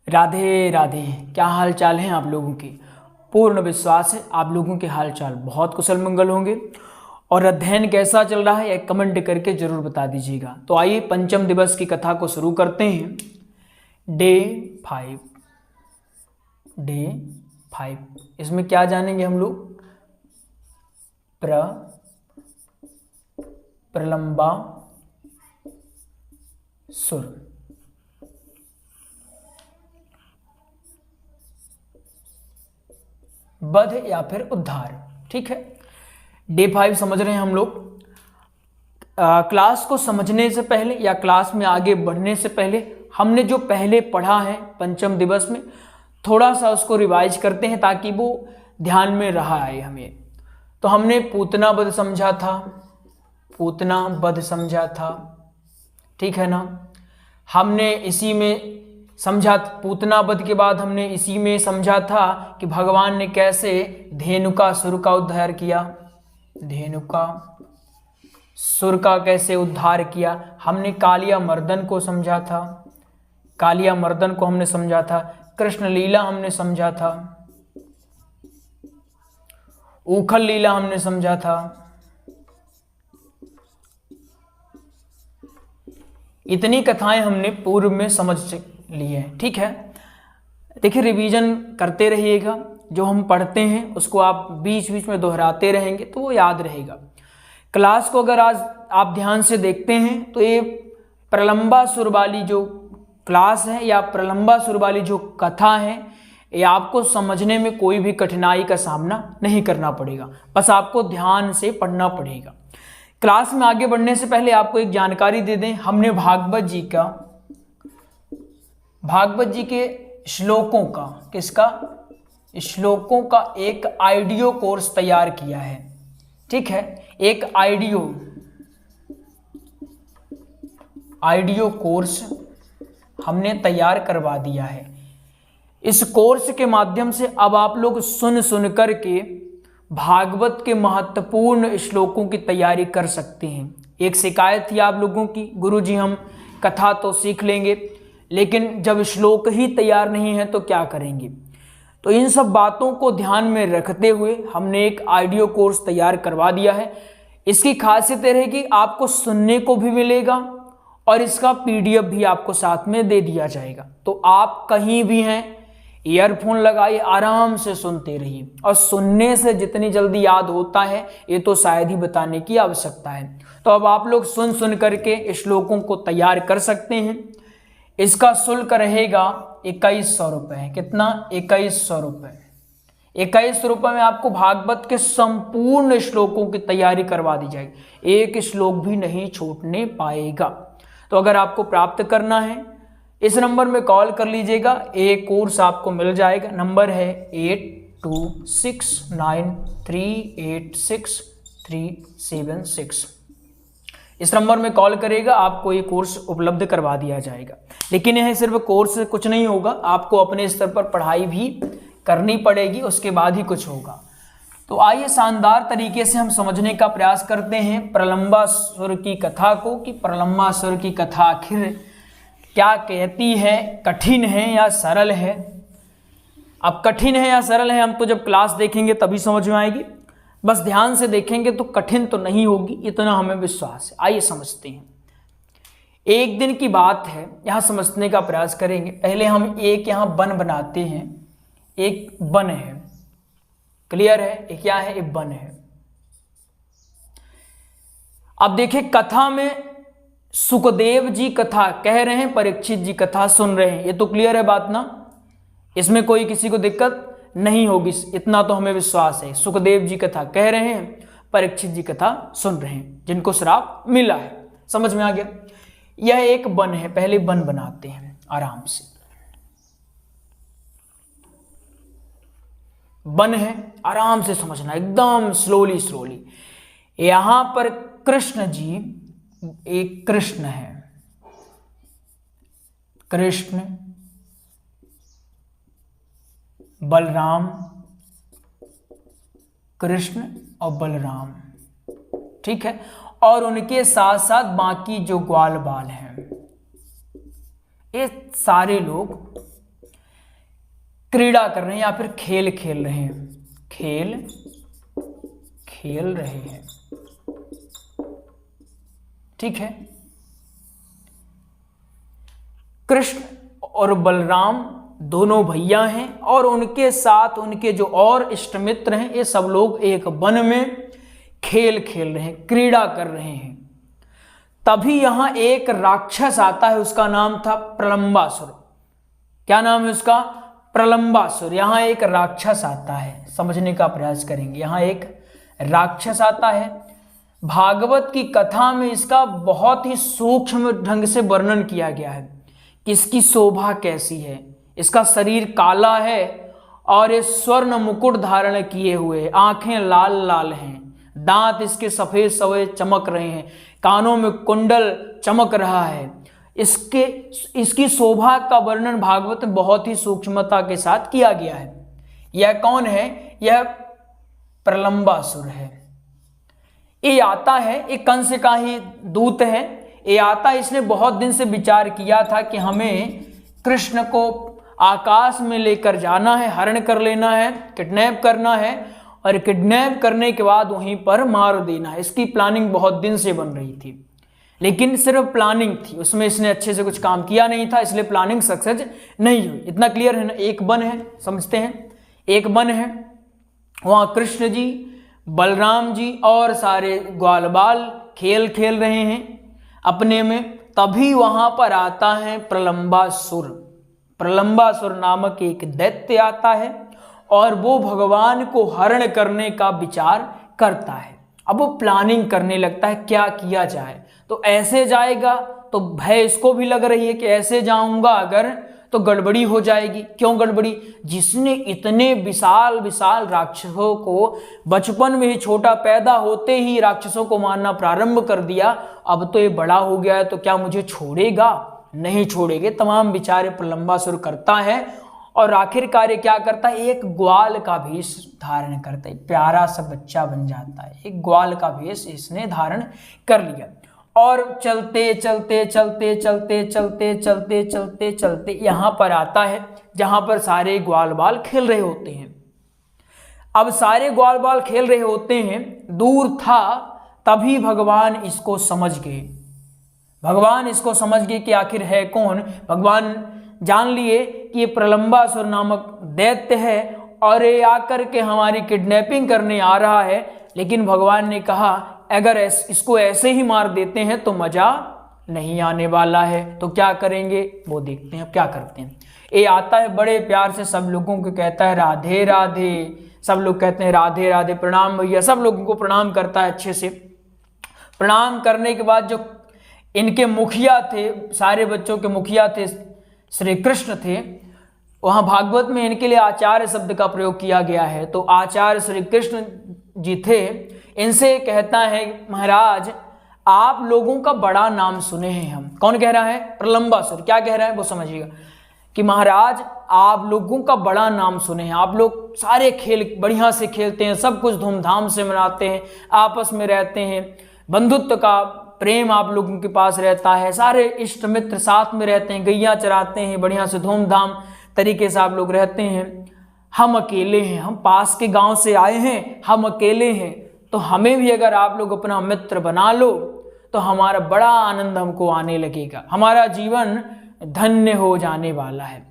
राधे राधे। क्या हाल चाल हैं आप लोगों के। पूर्ण विश्वास है आप लोगों के हाल चाल बहुत कुशल मंगल होंगे। और अध्ययन कैसा चल रहा है एक कमेंट करके जरूर बता दीजिएगा। तो आइए पंचम दिवस की कथा को शुरू करते हैं। डे 5 इसमें क्या जानेंगे हम लोग। प्रलंबा सुर। वध या फिर उद्धार। ठीक है, डे 5 समझ रहे हैं हम लोग। क्लास को समझने से पहले या क्लास में आगे बढ़ने से पहले हमने जो पहले पढ़ा है पंचम दिवस में थोड़ा सा उसको रिवाइज करते हैं ताकि वो ध्यान में रहा है हमें। तो हमने पूतना वध समझा था, ठीक है ना। हमने इसी में समझा, पूतना वध के बाद हमने इसी में समझा था कि भगवान ने कैसे धेनुकासुर का उद्धार किया। धेनुकासुर का कैसे उद्धार किया। हमने कालिया मर्दन को समझा था, कृष्ण लीला हमने समझा था, उखल लीला हमने समझा था। इतनी कथाएं हमने पूर्व में समझ ली है। ठीक है, देखिए रिवीजन करते रहिएगा। जो हम पढ़ते हैं उसको आप बीच बीच में दोहराते रहेंगे तो वो याद रहेगा। क्लास को अगर आज आप ध्यान से देखते हैं तो ये प्रलंबासुर वाली जो क्लास है या प्रलंबासुर वाली जो कथा है ये आपको समझने में कोई भी कठिनाई का सामना नहीं करना पड़ेगा, बस आपको ध्यान से पढ़ना पड़ेगा। क्लास में आगे बढ़ने से पहले आपको एक जानकारी दे दें, हमने भागवत जी के श्लोकों का एक ऑडियो कोर्स तैयार किया है। ठीक है, एक ऑडियो कोर्स हमने तैयार करवा दिया है। इस कोर्स के माध्यम से अब आप लोग सुन करके भागवत के महत्वपूर्ण श्लोकों की तैयारी कर सकते हैं। एक शिकायत थी आप लोगों की, गुरुजी हम कथा तो सीख लेंगे लेकिन जब श्लोक ही तैयार नहीं है तो क्या करेंगे। तो इन सब बातों को ध्यान में रखते हुए हमने एक ऑडियो कोर्स तैयार करवा दिया है। इसकी खासियत यह रहेगी आपको सुनने को भी मिलेगा और इसका PDF भी आपको साथ में दे दिया जाएगा। तो आप कहीं भी हैं ईयरफोन लगाइए, आराम से सुनते रहिए। और सुनने से जितनी जल्दी याद होता है ये तो शायद ही बताने की आवश्यकता है। तो अब आप लोग सुन करके श्लोकों को तैयार कर सकते हैं। इसका शुल्क रहेगा 2100 रुपये। कितना? 2100 रुपये। 2100 रुपये में आपको भागवत के संपूर्ण श्लोकों की तैयारी करवा दी जाएगी, एक श्लोक भी नहीं छूटने पाएगा। तो अगर आपको प्राप्त करना है इस नंबर में कॉल कर लीजिएगा, एक कोर्स आपको मिल जाएगा। नंबर है 8269386376। इस नंबर में कॉल करेगा, आपको ये कोर्स उपलब्ध करवा दिया जाएगा। लेकिन यह सिर्फ कोर्स से कुछ नहीं होगा, आपको अपने स्तर पर पढ़ाई भी करनी पड़ेगी, उसके बाद ही कुछ होगा। तो आइए शानदार तरीके से हम समझने का प्रयास करते हैं प्रलंबासुर की कथा को, कि प्रलंबासुर की कथा आखिर क्या कहती है, कठिन है या सरल है। अब कठिन है या सरल है हम तो जब क्लास देखेंगे तभी समझ में आएगी, बस ध्यान से देखेंगे तो कठिन तो नहीं होगी, इतना हमें विश्वास है। आइए समझते हैं। एक दिन की बात है, यहाँ समझने का प्रयास करेंगे। पहले हम एक यहाँ वन बनाते हैं। एक वन है, क्लियर है, ये क्या है, एक वन है। अब देखिए कथा में सुखदेव जी कथा कह रहे हैं, परीक्षित जी कथा सुन रहे हैं, ये तो क्लियर है बात ना। इसमें कोई किसी को दिक्कत नहीं होगी, इतना तो हमें विश्वास है। सुखदेव जी कथा कह रहे हैं, परीक्षित जी कथा सुन रहे हैं, जिनको श्राप मिला है। समझ में आ गया। यह एक वन है, पहले वन बनाते हैं आराम से। वन है, आराम से समझना, एकदम स्लोली। यहां पर कृष्ण जी, एक कृष्ण है, कृष्ण, बलराम, कृष्ण और बलराम, ठीक है। और उनके साथ साथ बाकी जो ग्वाल बाल हैं, ये सारे लोग क्रीड़ा कर रहे हैं या फिर खेल खेल रहे हैं, खेल खेल रहे हैं। ठीक है। कृष्ण और बलराम दोनों भैया हैं और उनके साथ उनके जो और इष्ट मित्र हैं, ये सब लोग एक वन में खेल खेल रहे हैं, क्रीड़ा कर रहे हैं। तभी यहां एक राक्षस आता है, उसका नाम था प्रलंबासुर। क्या नाम है उसका? प्रलंबासुर। यहां एक राक्षस आता है, समझने का प्रयास करेंगे। यहां एक राक्षस आता है। भागवत की कथा में इसका बहुत ही सूक्ष्म ढंग से वर्णन किया गया है कि इसकी शोभा कैसी है। इसका शरीर काला है और ये स्वर्ण मुकुट धारण किए हुए, आंखें लाल लाल हैं, दांत इसके सफेद सफेद चमक रहे हैं, कानों में कुंडल चमक रहा है। इसकी शोभा का वर्णन भागवत में बहुत ही सूक्ष्मता के साथ किया गया है। यह कौन है? यह प्रलंबासुर है। ये आता है, एक कंस का ही दूत है। ये आता, इसने बहुत दिन से विचार किया था कि हमें कृष्ण को आकाश में लेकर जाना है, हरण कर लेना है, किडनैप करना है और किडनैप करने के बाद वहीं पर मार देना है। इसकी प्लानिंग बहुत दिन से बन रही थी, लेकिन सिर्फ प्लानिंग थी, उसमें इसने अच्छे से कुछ काम किया नहीं था, इसलिए प्लानिंग सक्सेस नहीं हुई। इतना क्लियर है ना? एक वन है, समझते हैं, एक वन है, वहां कृष्ण जी, बलराम जी और सारे ग्वाल बाल खेल खेल रहे हैं अपने में। तभी वहां पर आता है प्रलंबासुर। प्रलंबासुर नामक एक दैत्य आता है और वो भगवान को हरण करने का विचार करता है। अब वो प्लानिंग करने लगता है क्या किया जाए। तो ऐसे जाएगा तो भय इसको भी लग रही है कि ऐसे जाऊंगा अगर तो गड़बड़ी हो जाएगी। क्यों गड़बड़ी? जिसने इतने विशाल विशाल राक्षसों को बचपन में ही, छोटा पैदा होते ही राक्षसों को मारना प्रारंभ कर दिया, अब तो ये बड़ा हो गया है, तो क्या मुझे छोड़ेगा? नहीं छोड़ेंगे। तमाम विचार प्रलंबासुर करता है और आखिरकार क्या करता है? एक ग्वाल का भेष धारण करता है, प्यारा सा बच्चा बन जाता है। एक ग्वाल का भेष इसने धारण कर लिया और चलते चलते चलते चलते चलते चलते चलते चलते यहां पर आता है जहां पर सारे ग्वाल बाल खेल रहे होते हैं। अब सारे ग्वाल बाल खेल रहे होते हैं, दूर था, तभी भगवान इसको समझ गए। भगवान इसको समझ गए कि आखिर है कौन। भगवान जान लिए कि ये प्रलंबासुर नामक दैत्य है और ये आकर के हमारी किडनैपिंग करने आ रहा है। लेकिन भगवान ने कहा अगर इसको ऐसे ही मार देते हैं तो मजा नहीं आने वाला है, तो क्या करेंगे वो देखते हैं। अब क्या करते हैं? ये आता है बड़े प्यार से सब लोगों को कहता है राधे राधे। सब लोग कहते हैं राधे राधे, प्रणाम भैया। सब लोगों को प्रणाम करता है अच्छे से। प्रणाम करने के बाद जो इनके मुखिया थे, सारे बच्चों के मुखिया थे, श्री कृष्ण थे, वहां भागवत में इनके लिए आचार्य शब्द का प्रयोग किया गया है। तो आचार्य श्री कृष्ण जी थे, इनसे कहता है महाराज आप लोगों का बड़ा नाम सुने हैं हम। कौन कह रहा है? प्रलंबासुर। क्या कह रहा है वो समझिएगा कि महाराज आप लोगों का बड़ा नाम सुने हैं, आप लोग सारे खेल बढ़िया से खेलते हैं, सब कुछ धूमधाम से मनाते हैं, आपस में रहते हैं, बंधुत्व का प्रेम आप लोगों के पास रहता है, सारे इष्ट मित्र साथ में रहते हैं, गैया चराते हैं, बढ़िया से धूमधाम तरीके से आप लोग रहते हैं। हम अकेले हैं, हम पास के गांव से आए हैं, हम अकेले हैं, तो हमें भी अगर आप लोग अपना मित्र बना लो तो हमारा बड़ा आनंद हमको आने लगेगा, हमारा जीवन धन्य हो जाने वाला है।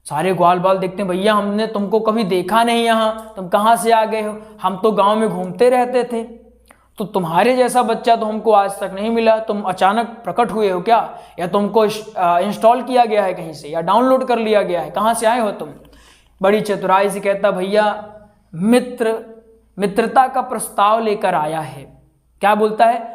सारे ग्वाल बाल देखते हैं भैया हमने तुमको कभी देखा नहीं, यहाँ तुम कहाँ से आ गए हो? हम तो गांव में घूमते रहते थे, तो तुम्हारे जैसा बच्चा तो हमको आज तक नहीं मिला। तुम अचानक प्रकट हुए हो क्या, या तुमको इंस्टॉल किया गया है कहीं से, या डाउनलोड कर लिया गया है? कहाँ से आए हो तुम? बड़ी चतुराई से कहता भैया मित्रता का प्रस्ताव लेकर आया है। क्या बोलता है?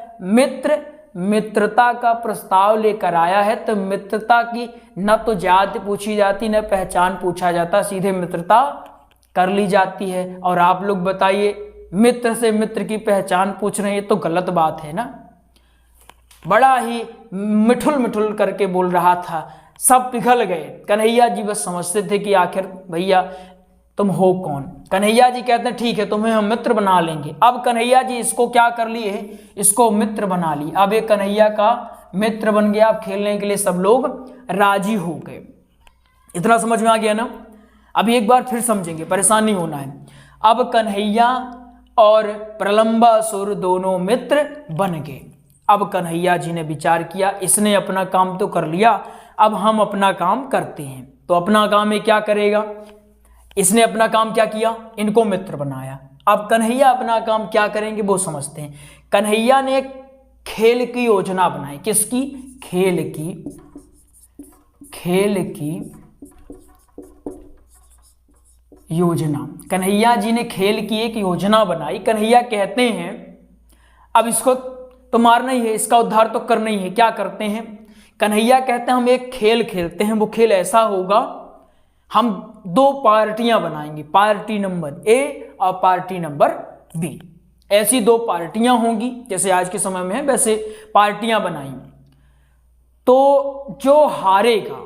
मित्रता का प्रस्ताव लेकर आया है। तो मित्रता की न तो जाति पूछी जाती, न पहचान पूछा जाता, सीधे मित्रता कर ली जाती है। और आप लोग बताइए, मित्र से मित्र की पहचान पूछ रहे हैं, तो गलत बात है ना। बड़ा ही मिठुल मिठुल करके बोल रहा था, सब पिघल गए। कन्हैया जी बस समझते थे कि आखिर भैया तुम हो कौन। कन्हैया जी कहते हैं ठीक है तुम्हें हम मित्र बना लेंगे। अब कन्हैया जी इसको क्या कर लिए, इसको मित्र बना ली। अब ये कन्हैया का मित्र बन गया। अब खेलने के लिए सब लोग राजी हो गए। इतना समझ में आ गया ना। अभी एक बार फिर समझेंगे, परेशानी होना है। अब कन्हैया और प्रलंबासुर दोनों मित्र बन गए। अब कन्हैया जी ने विचार किया, इसने अपना काम तो कर लिया, अब हम अपना काम करते हैं। तो अपना काम ये क्या करेगा, इसने अपना काम क्या किया, इनको मित्र बनाया। अब कन्हैया अपना काम क्या करेंगे वो समझते हैं। कन्हैया ने एक खेल की योजना बनाई। किसकी, खेल की योजना। कन्हैया जी ने खेल की एक योजना बनाई। कन्हैया कहते हैं अब इसको तो मारना ही है, इसका उद्धार तो करना ही है। क्या करते हैं, कन्हैया कहते हैं हम एक खेल खेलते हैं। वो खेल ऐसा होगा, हम दो पार्टियां बनाएंगे, पार्टी नंबर ए और पार्टी नंबर बी। ऐसी दो पार्टियां होंगी, जैसे आज के समय में है वैसे पार्टियां बनाएंगे। तो जो हारेगा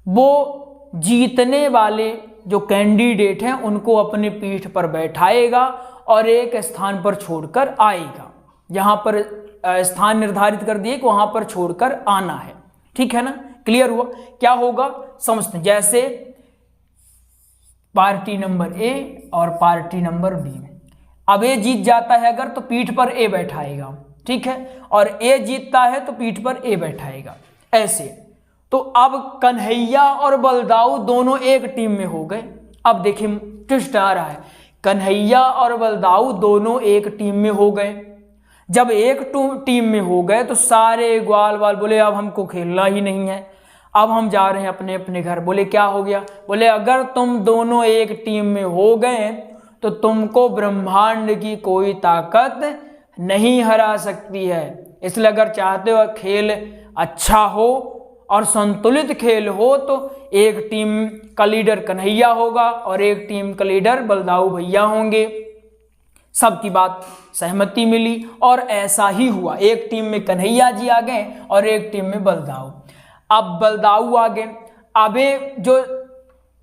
वो जीतने वाले जो कैंडिडेट हैं उनको अपने पीठ पर बैठाएगा और एक स्थान पर छोड़कर आएगा। जहां पर स्थान निर्धारित कर दिए कि वहां पर छोड़कर आना है। ठीक है ना, क्लियर हुआ। क्या होगा समझते हैं। जैसे पार्टी नंबर ए और पार्टी नंबर बी। अब ए जीत जाता है अगर, तो पीठ पर ए बैठाएगा, ठीक है, और ए जीतता है तो पीठ पर ए बैठाएगा, ऐसे। तो अब कन्हैया और बलदाऊ दोनों एक टीम में हो गए। अब देखिए ट्विस्ट आ रहा है, कन्हैया और बलदाऊ दोनों एक टीम में हो गए। जब एक टीम में हो गए तो सारे ग्वाल वाल बोले अब हमको खेलना ही नहीं है, अब हम जा रहे हैं अपने अपने घर। बोले क्या हो गया, बोले अगर तुम दोनों एक टीम में हो गए तो तुमको ब्रह्मांड की कोई ताकत नहीं हरा सकती है। इसलिए अगर चाहते हो खेल अच्छा हो और संतुलित खेल हो तो एक टीम का लीडर कन्हैया होगा और एक टीम का लीडर बलदाऊ भैया होंगे। सबकी बात सहमति मिली और ऐसा ही हुआ। एक टीम में कन्हैया जी आ गए और एक टीम में बलदाऊ। अब बलदाऊ आ गए। अब जो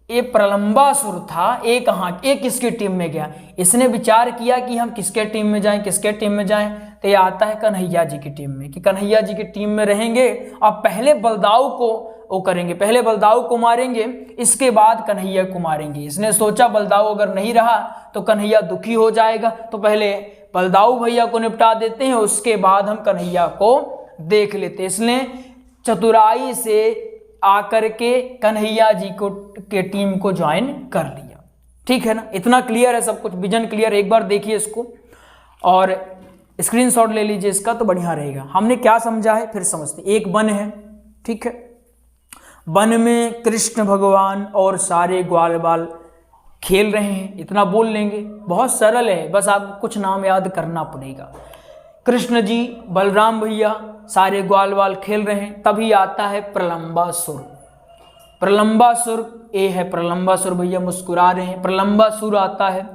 ये प्रलंबासुर था, ये किसकी टीम में गया। इसने विचार किया कि हम किसके टीम में जाएं, किसके टीम में जाएं, तो ये आता है कन्हैया जी की टीम में, कि कन्हैया जी की टीम में रहेंगे और पहले बलदाऊ को वो करेंगे, पहले बलदाऊ को मारेंगे, इसके बाद कन्हैया को मारेंगे। इसने सोचा बलदाऊ अगर नहीं रहा तो कन्हैया दुखी हो जाएगा, तो पहले बलदाऊ भैया को निपटा देते हैं, उसके बाद हम कन्हैया को देख लेते। इसने चतुराई से आकर के कन्हैया जी को के टीम को ज्वाइन कर लिया। ठीक है ना, इतना क्लियर है सब कुछ, विजन क्लियर। एक बार देखिए इसको और स्क्रीनशॉट ले लीजिए इसका, तो बढ़िया रहेगा। हमने क्या समझा है फिर समझते। एक वन है, ठीक है, वन में कृष्ण भगवान और सारे ग्वाल बाल खेल रहे हैं, इतना बोल लेंगे, बहुत सरल है, बस आपको कुछ नाम याद करना पड़ेगा। कृष्ण जी, बलराम भैया, सारे ग्वाल बाल खेल रहे हैं। तभी आता है प्रलंबासुर। प्रलंबासुर ये है, प्रलंबासुर भैया मुस्कुरा रहे हैं। प्रलंबासुर आता है,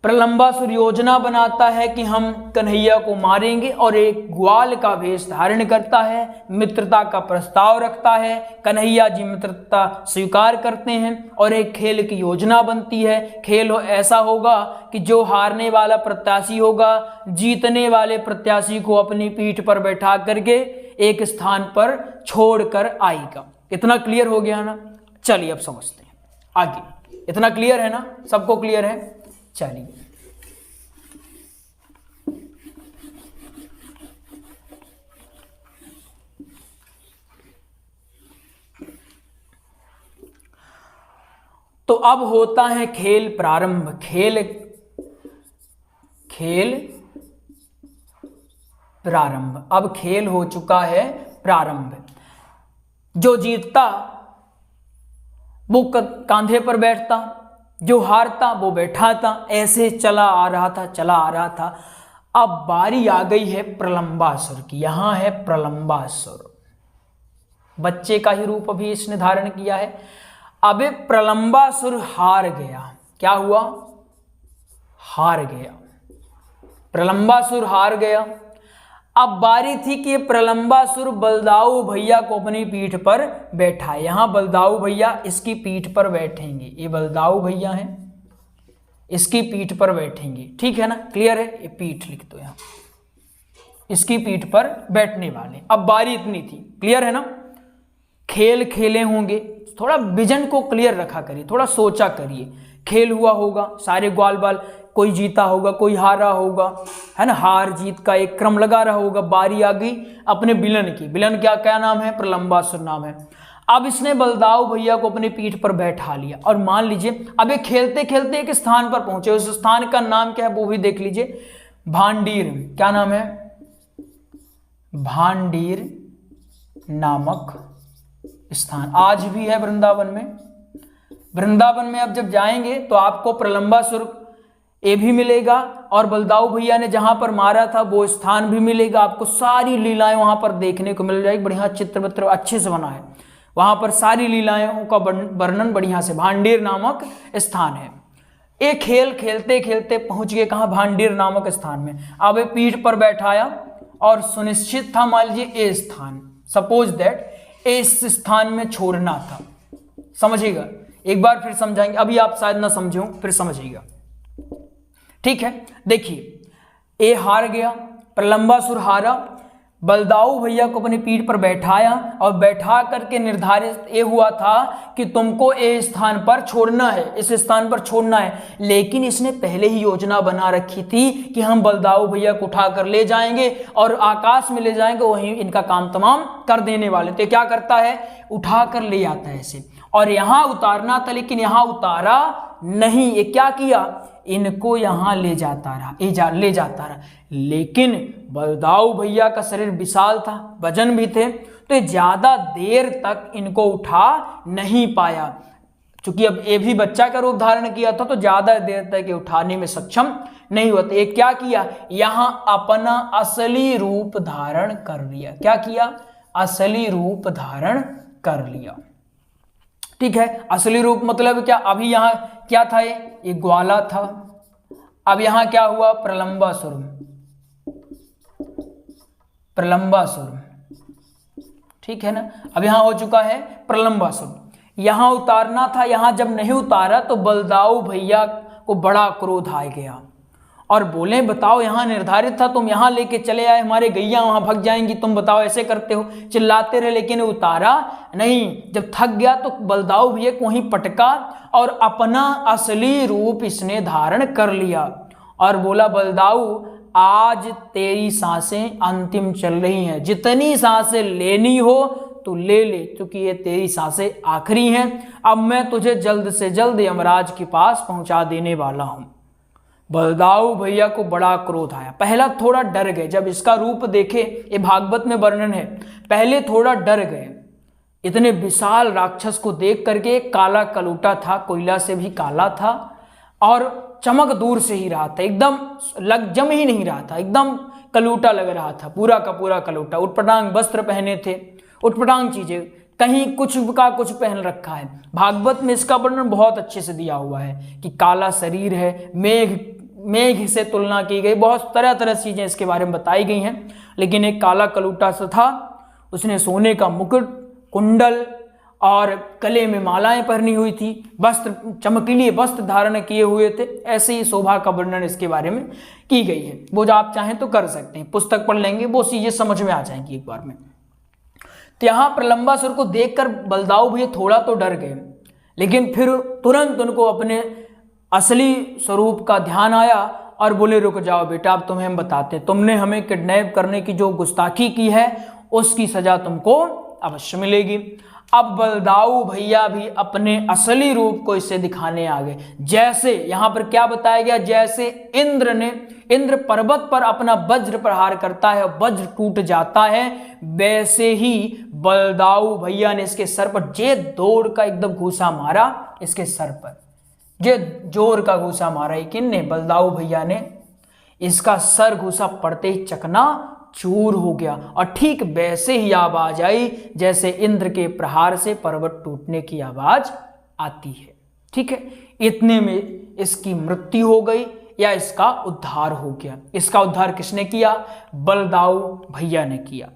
प्रलंबासुर योजना बनाता है कि हम कन्हैया को मारेंगे और एक ग्वाल का वेश धारण करता है, मित्रता का प्रस्ताव रखता है। कन्हैया जी मित्रता स्वीकार करते हैं और एक खेल की योजना बनती है। खेल ऐसा होगा कि जो हारने वाला प्रत्याशी होगा जीतने वाले प्रत्याशी को अपनी पीठ पर बैठा करके एक स्थान पर छोड़कर आएगा। इतना क्लियर हो गया ना। चलिए अब समझते हैं आगे। इतना क्लियर है ना, सबको क्लियर है। चलिए तो अब होता है खेल प्रारंभ। खेल प्रारंभ। अब खेल हो चुका है प्रारंभ। जो जीतता वो कांधे पर बैठता, जो हारता वो बैठा था। ऐसे चला आ रहा था। अब बारी आ गई है प्रलंबासुर की। यहां है प्रलंबासुर, बच्चे का ही रूप अभी इसने धारण किया है। अब प्रलंबासुर हार गया। क्या हुआ, हार गया, प्रलंबासुर हार गया। अब बारी थी कि प्रलंबासुर बलदाऊ भैया को अपनी पीठ पर बैठाए। यहां बलदाऊ भैया इसकी पीठ पर बैठेंगे, ये बलदाऊ भैया हैं, इसकी पीठ पर बैठेंगे। ठीक है ना, क्लियर है। ये पीठ लिख दो यहां, इसकी पीठ पर बैठने वाले। अब बारी इतनी थी, क्लियर है ना। खेल खेले होंगे, थोड़ा विजन को क्लियर रखा करिए, थोड़ा सोचा करिए। खेल हुआ होगा, सारे ग्वाल बाल, कोई जीता होगा, कोई हारा होगा, है ना, हार जीत का एक क्रम लगा रहा होगा। बारी आ गई अपने विलन की। विलन क्या क्या नाम है? प्रलंबासुर नाम है। अब इसने बलदाऊ भैया को अपनी पीठ पर बैठा लिया और मान लीजिए अब ये खेलते खेलते एक स्थान पर पहुंचे। उस स्थान का नाम क्या है वो भी देख लीजिए, भांडीर। क्या नाम है? भांडीर नामक स्थान आज भी है वृंदावन में। वृंदावन में अब जब जाएंगे तो आपको प्रलंबासुर ये भी मिलेगा और बलदाऊ भैया ने जहां पर मारा था वो स्थान भी मिलेगा। आपको सारी लीलाएं वहां पर देखने को मिल जाएगी। बढ़िया चित्र वित्र अच्छे से बना है, वहां पर सारी लीलाओं का वर्णन बढ़िया से। भांडीर नामक स्थान है। एक खेल खेलते खेलते पहुंच गए कहां? भांडीर नामक स्थान में। अब ये पीठ पर बैठाया और सुनिश्चित था, मान लीजिए ये स्थान, सपोज दैट इस स्थान में छोड़ना था। समझिएगा, एक बार फिर समझाएंगे, अभी आप शायद ना समझो, फिर समझिएगा, ठीक है। देखिए ए हार गया, प्रलंबासुर हारा, बलदाऊ भैया को अपनी पीठ पर बैठाया और बैठा करके निर्धारित ये हुआ था कि तुमको ए स्थान पर छोड़ना है, इस स्थान पर छोड़ना है। लेकिन इसने पहले ही योजना बना रखी थी कि हम बलदाऊ भैया को उठाकर ले जाएंगे और आकाश में ले जाएंगे, वहीं इनका काम तमाम कर देने वाले। तो क्या करता है? उठाकर ले आता है इसे और यहां उतारना था, लेकिन यहां उतारा नहीं। ये क्या किया? इनको यहां ले जाता रहा। लेकिन बलदाऊ भैया का शरीर विशाल था, वजन भी थे, तो ये ज्यादा देर तक इनको उठा नहीं पाया। क्योंकि अब ये भी बच्चा का रूप धारण किया था तो ज्यादा देर तक ये उठाने में सक्षम नहीं हुआ। ये क्या किया? यहां अपना असली रूप धारण कर लिया। क्या किया? असली रूप धारण कर लिया। ठीक है, असली रूप मतलब क्या? अभी यहां क्या था? ये ग्वाला था। अब यहां क्या हुआ? प्रलंबासुर, ठीक है ना। अब यहां हो चुका है प्रलंबासुर। यहां उतारना था, यहां जब नहीं उतारा तो बलदाऊ भैया को बड़ा क्रोध आ गया और बोले बताओ, यहां निर्धारित था, तुम यहां लेके चले आए, हमारे गैया वहां भग जाएंगी, तुम बताओ ऐसे करते हो। चिल्लाते रहे लेकिन उतारा नहीं। जब थक गया तो बलदाऊ भैया को वहीं पटका और अपना असली रूप इसने धारण कर लिया और बोला बलदाऊ आज तेरी सांसें अंतिम चल रही हैं, जितनी सांसें लेनी हो तो ले ले, क्योंकि ये तेरी सांसें आखिरी हैं। अब मैं तुझे जल्द से जल्द यमराज के पास पहुंचा देने वाला हूं। बलदाऊ भैया को बड़ा क्रोध आया। पहला थोड़ा डर गए, जब इसका रूप देखे, ये भागवत में वर्णन है, पहले थोड़ा डर गए। इतने विशाल राक्षस को देख करके, काला कलूटा था, कोयला से भी काला था और चमक दूर से ही रहा था, एकदम जम ही नहीं रहा था, एकदम कलूटा लग रहा था, पूरा का पूरा कलूटा। उटपटांग वस्त्र पहने थे, उटपटांग चीजें, कहीं कुछ का कुछ पहन रखा है। भागवत में इसका वर्णन बहुत अच्छे से दिया हुआ है कि काला शरीर है, मेघ से तुलना की गई, बहुत तरह तरह चीजें इसके बारे में बताई गई हैं। लेकिन एक काला कलूटा सा था, उसने सोने का मुकुट, कुंडल और गले में मालाएं पहनी हुई थी, वस्त्र, चमकीले वस्त्र धारण किए हुए थे। ऐसे ही शोभा का वर्णन इसके बारे में की गई है। वो जो आप चाहें तो कर सकते हैं, पुस्तक पढ़ लेंगे, वो चीजें समझ में आ जाएंगी एक बार में। तो यहां प्रलंबासुर को देखकर बलदाऊ भैया थोड़ा तो डर गए, लेकिन फिर तुरंत उनको अपने असली स्वरूप का ध्यान आया और बोले रुक जाओ बेटा, अब तुम्हें हम बताते हैं, तुमने हमें किडनैप करने की जो गुस्ताखी की है उसकी सजा तुमको अवश्य मिलेगी। अब बलदाऊ भैया भी अपने असली रूप को इसे दिखाने आ गए। जैसे यहां पर क्या बताया गया, जैसे इंद्र पर्वत पर अपना वज्र प्रहार करता है, वज्र टूट जाता है, वैसे ही बलदाऊ भैया ने इसके सर पर जे दौड़ का एकदम घूसा मारा। इसके सर पर जे जोर का घूसा मारा, किन्ने? बलदाऊ भैया ने। इसका सर घूसा पड़ते ही चकना चूर हो गया और ठीक वैसे ही आवाज आई जैसे इंद्र के प्रहार से पर्वत टूटने की आवाज आती है। ठीक है, इतने में इसकी मृत्यु हो गई या इसका उद्धार हो गया। इसका उद्धार किसने किया? बलदाऊ भैया ने किया।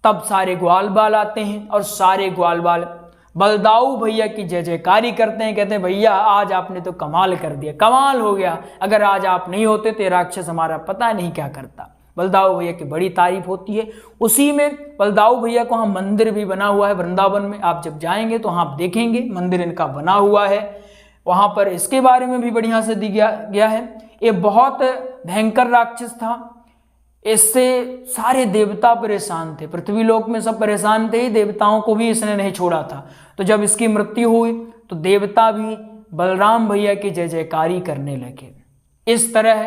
तब सारे ग्वाल बाल आते हैं और सारे ग्वाल बाल बलदाऊ भैया की जय जयकारी करते हैं, कहते हैं भैया आज आपने तो कमाल कर दिया, कमाल हो गया, अगर आज आप नहीं होते तो राक्षस हमारा पता नहीं क्या करता। बलदाऊ भैया की बड़ी तारीफ होती है। उसी में बलदाऊ भैया को वहाँ मंदिर भी बना हुआ है वृंदावन में, आप जब जाएंगे तो वहाँ आप देखेंगे मंदिर इनका बना हुआ है। वहाँ पर इसके बारे में भी बढ़िया से दिया गया है। ये बहुत भयंकर राक्षस था, इससे सारे देवता परेशान थे, पृथ्वी लोक में सब परेशान थे, देवताओं को भी इसने नहीं छोड़ा था। तो जब इसकी मृत्यु हुई तो देवता भी बलराम भैया की जय जयकारी करने लगे। इस तरह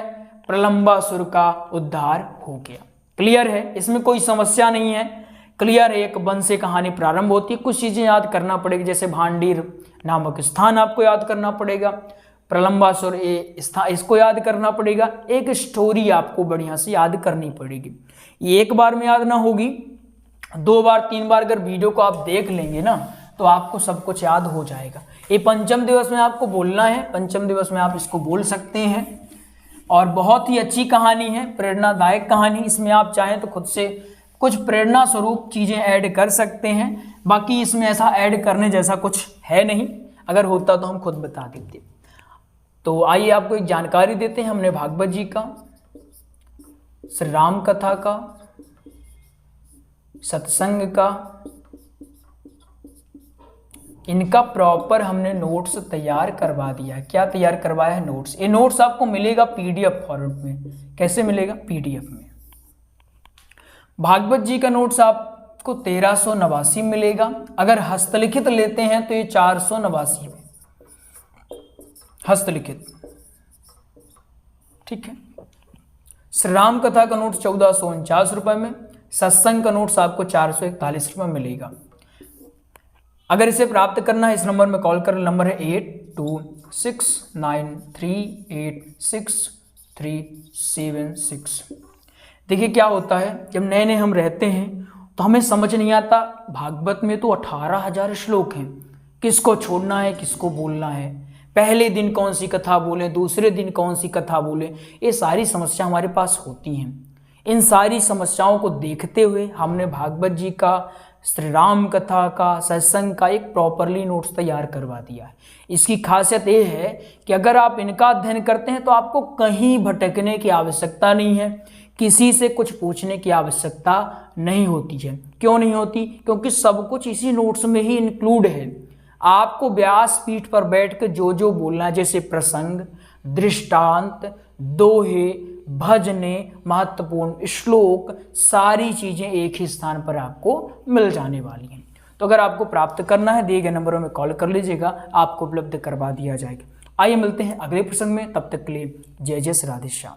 प्रलंबासुर का उद्धार हो गया। क्लियर है, इसमें कोई समस्या नहीं है, क्लियर है। एक वन से कहानी प्रारंभ होती है, कुछ चीजें याद करना पड़ेगी, जैसे भांडीर नामक स्थान आपको याद करना पड़ेगा, प्रलंबासुर इसको याद करना पड़ेगा, एक स्टोरी आपको बढ़िया से याद करनी पड़ेगी। ये एक बार में याद ना होगी, 2 बार 3 बार अगर वीडियो को आप देख लेंगे ना तो आपको सब कुछ याद हो जाएगा। ये पंचम दिवस में आपको बोलना है, पंचम दिवस में आप इसको बोल सकते हैं। और बहुत ही अच्छी कहानी है, प्रेरणादायक कहानी। इसमें आप चाहें तो खुद से कुछ प्रेरणा स्वरूप चीज़ें ऐड कर सकते हैं, बाकी इसमें ऐसा ऐड करने जैसा कुछ है नहीं, अगर होता तो हम खुद बता देते। तो आइए आपको एक जानकारी देते हैं हमने भागवत जी का, श्री राम कथा का, सत्संग का, इनका प्रॉपर हमने नोट्स तैयार करवा दिया है। क्या तैयार करवाया है? नोट्स। ये नोट्स आपको मिलेगा पीडीएफ फॉर्मेट में। कैसे मिलेगा? पीडीएफ में। भागवत जी का नोट्स आपको 1389 मिलेगा, अगर हस्तलिखित लेते हैं तो ये 489 में हस्तलिखित, ठीक है। श्री राम कथा का नोट 1449 रुपए में, सत्संग का नोट्स आपको 441 रुपए मिलेगा। अगर इसे प्राप्त करना है इस नंबर में कॉल करें, नंबर है 8269386376। देखिए क्या होता है, जब नए नए हम रहते हैं तो हमें समझ नहीं आता, भागवत में तो 18,000 श्लोक हैं, किसको छोड़ना है किसको बोलना है, पहले दिन कौन सी कथा बोलें, दूसरे दिन कौन सी कथा बोलें, ये सारी समस्या हमारे पास होती हैं। इन सारी समस्याओं को देखते हुए हमने भागवत जी का, श्री राम कथा का, सत्संग का एक प्रॉपरली नोट्स तैयार करवा दिया है। इसकी खासियत ये है कि अगर आप इनका अध्ययन करते हैं तो आपको कहीं भटकने की आवश्यकता नहीं है, किसी से कुछ पूछने की आवश्यकता नहीं होती है। क्यों नहीं होती? क्योंकि सब कुछ इसी नोट्स में ही इंक्लूड है। आपको व्यास पीठ पर बैठ कर जो जो बोलना है, जैसे प्रसंग, दृष्टांत, दोहे, भजने, महत्वपूर्ण श्लोक, सारी चीजें एक ही स्थान पर आपको मिल जाने वाली हैं। तो अगर आपको प्राप्त करना है दिए गए नंबरों में कॉल कर लीजिएगा, आपको उपलब्ध करवा दिया जाएगा। आइए मिलते हैं अगले प्रसंग में, तब तक के लिए जय जय श्री राधे श्याम।